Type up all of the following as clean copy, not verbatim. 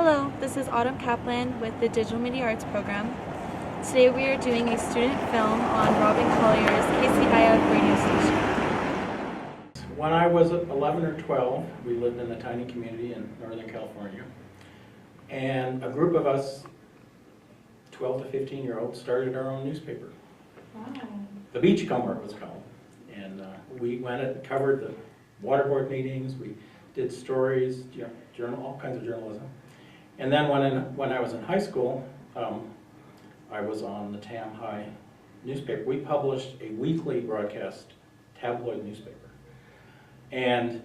Hello, this is Autumn Kaplan with the Digital Media Arts program. Today we are doing a student film on Robin Collier's kcei radio station. When I was 11 or 12, we lived in a tiny community in Northern California, and a group of us, 12 to 15-year-olds, started our own newspaper. Wow. The Beachcomber it was called, and we went and covered the water board meetings, we did stories, journal, all kinds of journalism. And then when I was in high school, I was on the Tam High newspaper. We published a weekly broadcast tabloid newspaper. And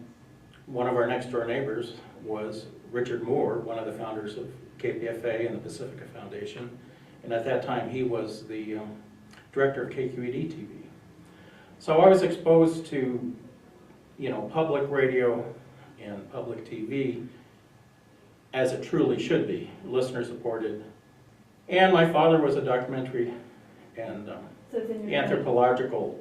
one of our next door neighbors was Richard Moore, one of the founders of KPFA and the Pacifica Foundation. And at that time, he was the director of KQED TV. So I was exposed to, public radio and public TV as it truly should be, listener supported. And my father was a documentary and anthropological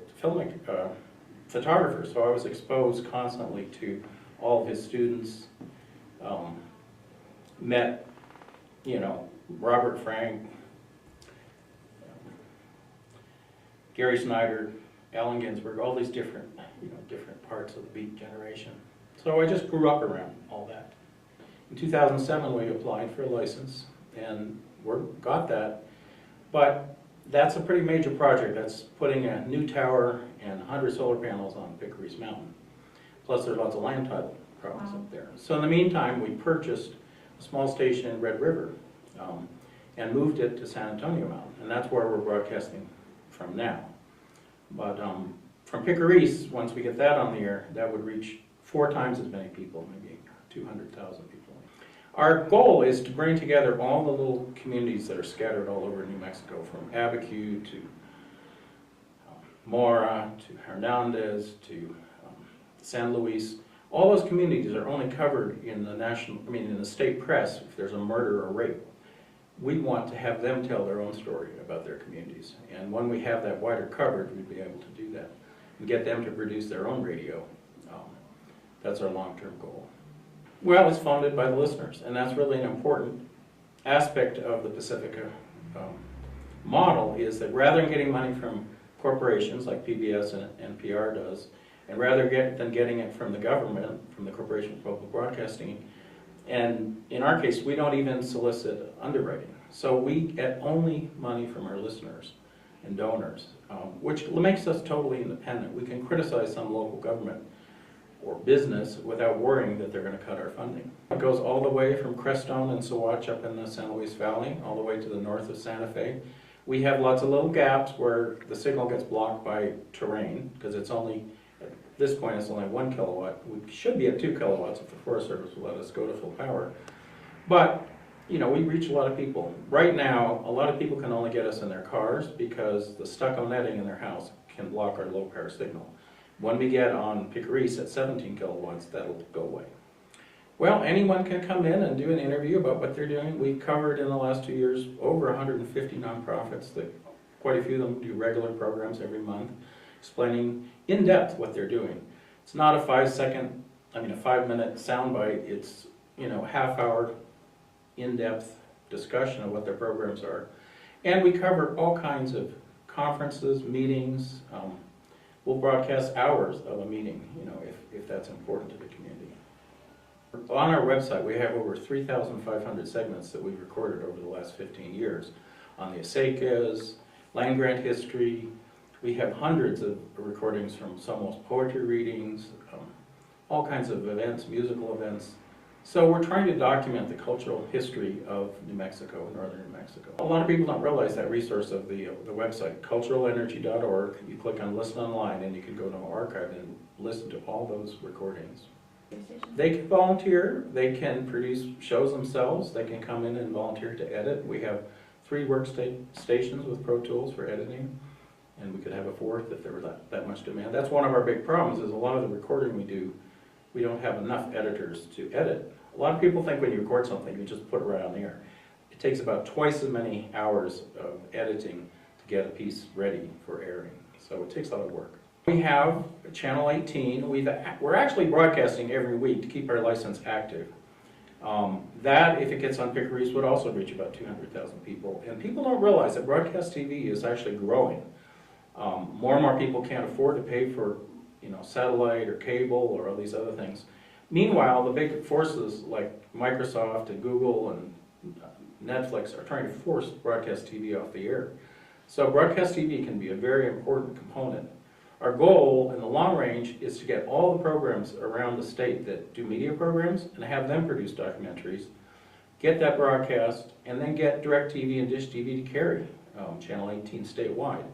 photographer, so I was exposed constantly to all of his students. Met, Robert Frank, Gary Snyder, Allen Ginsberg, all these different parts of the Beat generation. So I just grew up around all that. In 2007, we applied for a license and got that, but that's a pretty major project. That's putting a new tower and 100 solar panels on Pickery's Mountain. Plus there's lots of land title problems up there. So in the meantime, we purchased a small station in Red River and moved it to San Antonio Mountain, and that's where we're broadcasting from now. But from Pickery's, once we get that on the air, that would reach 4 times as many people, maybe 200,000 people. Our goal is to bring together all the little communities that are scattered all over New Mexico, from Abiquiu to Mora to Hernandez to San Luis. All those communities are only covered in the state press if there's a murder or rape. We want to have them tell their own story about their communities. And when we have that wider coverage, we'd be able to do that and get them to produce their own radio. That's our long-term goal. Well, it's funded by the listeners, and that's really an important aspect of the Pacifica model, is that rather than getting money from corporations like PBS and NPR does, and rather than getting it from the government, from the Corporation for Public Broadcasting, and in our case, we don't even solicit underwriting. So we get only money from our listeners and donors, which makes us totally independent. We can criticize some local government or business without worrying that they're going to cut our funding. It goes all the way from Crestone and Saguache up in the San Luis Valley, all the way to the north of Santa Fe. We have lots of little gaps where the signal gets blocked by terrain, because it's only, at this point, it's only 1 kilowatt. We should be at 2 kilowatts if the Forest Service will let us go to full power. But, we reach a lot of people. Right now, a lot of people can only get us in their cars because the stucco netting in their house can block our low power signal. When we get on Pickery's at 17 kilowatts, that'll go away. Well, anyone can come in and do an interview about what they're doing. We've covered in the last 2 years over 150 nonprofits that quite a few of them do regular programs every month, explaining in depth what they're doing. It's not a 5-minute soundbite. It's half-hour in-depth discussion of what their programs are. And we cover all kinds of conferences, meetings. We'll broadcast hours of a meeting, if that's important to the community. On our website, we have over 3,500 segments that we've recorded over the last 15 years on the Acequias, land grant history. We have hundreds of recordings from Somos poetry readings, all kinds of events, musical events. So we're trying to document the cultural history of New Mexico, northern New Mexico. A lot of people don't realize that resource of the website, culturalenergy.org. You click on Listen Online and you can go to our archive and listen to all those recordings. They can volunteer, they can produce shows themselves, they can come in and volunteer to edit. We have 3 workstations with Pro Tools for editing, and we could have a 4th if there was that much demand. That's one of our big problems, is a lot of the recording we do, we don't have enough editors to edit. A lot of people think when you record something, you just put it right on the air. It takes about twice as many hours of editing to get a piece ready for airing. So it takes a lot of work. We have Channel 18. We're actually broadcasting every week to keep our license active. That, if it gets on Pickeries, would also reach about 200,000 people. And people don't realize that broadcast TV is actually growing. More and more people can't afford to pay for, satellite or cable or all these other things. Meanwhile, the big forces like Microsoft and Google and Netflix are trying to force broadcast TV off the air. So broadcast TV can be a very important component. Our goal in the long range is to get all the programs around the state that do media programs and have them produce documentaries, get that broadcast, and then get DirecTV and Dish TV to carry Channel 18 statewide.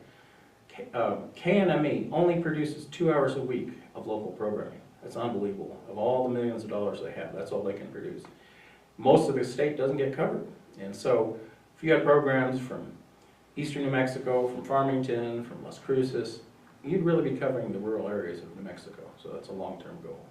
KNME only produces 2 hours a week of local programming. That's unbelievable. Of all the millions of dollars they have, that's all they can produce. Most of the state doesn't get covered. And so if you had programs from eastern New Mexico, from Farmington, from Las Cruces, you'd really be covering the rural areas of New Mexico. So that's a long-term goal.